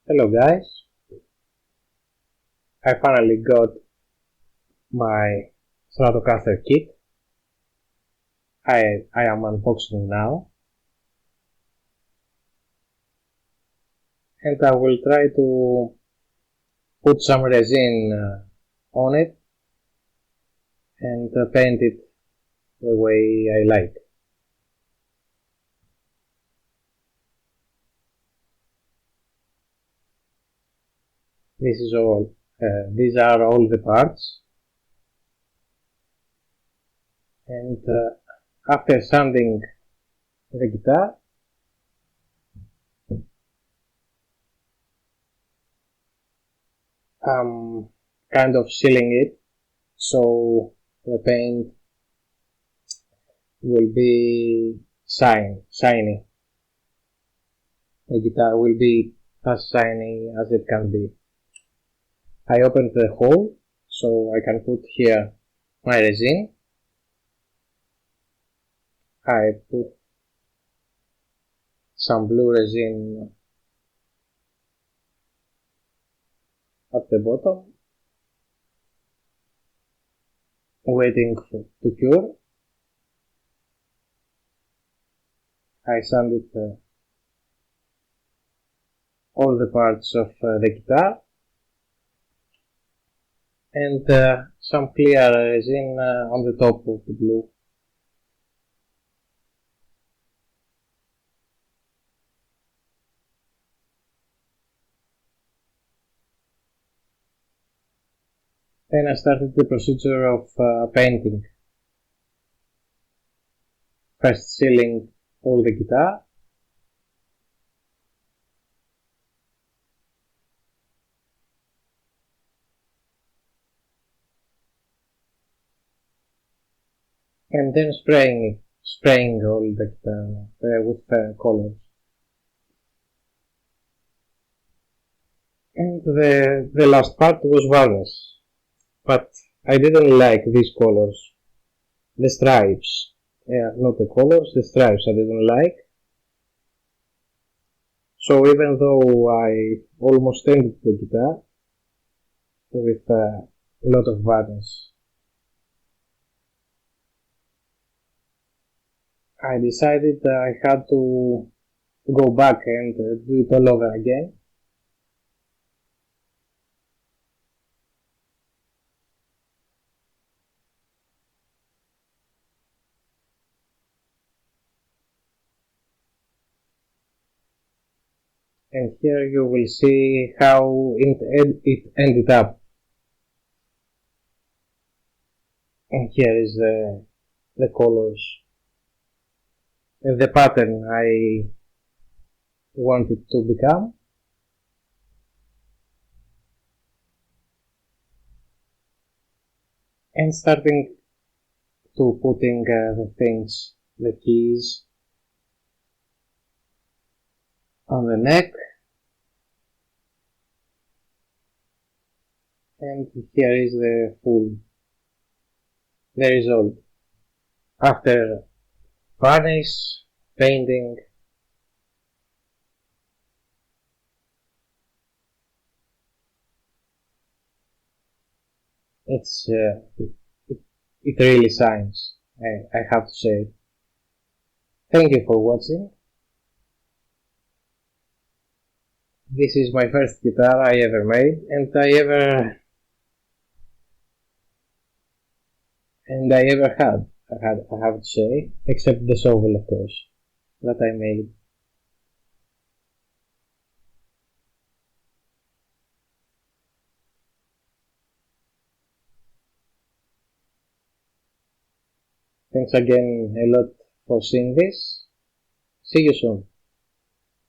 Hello guys, I finally got my Stratocaster kit. I am unboxing now and I will try to put some resin on it and paint it the way I like. This is all. These are all the parts, and after sanding the guitar, I'm kind of sealing it so the paint will be shiny. The guitar will be as shiny as it can be. I opened the hole so I can put here my resin. I put some blue resin at the bottom, waiting to cure. I sanded all the parts of the guitar and some clear resin on the top of the blue. Then I started the procedure of painting. First sealing all the guitar, and then spraying all the guitar with colors. And the last part was varnish, but I didn't like these colors, the stripes, not the colors, the stripes I didn't like. So even though I almost ended the guitar with a lot of varnish, I decided I had to go back and do it all over again. And here you will see how it ended up. And here is the colors and the pattern I wanted to become. And starting to putting the things, the keys on the neck. And here is the result. After varnish, painting, it really shines, I have to say. Thank you for watching. This is my first guitar I ever made, and I ever had. I have to say, except the shovel, of course, that I made. Thanks again a lot for seeing this. See you soon.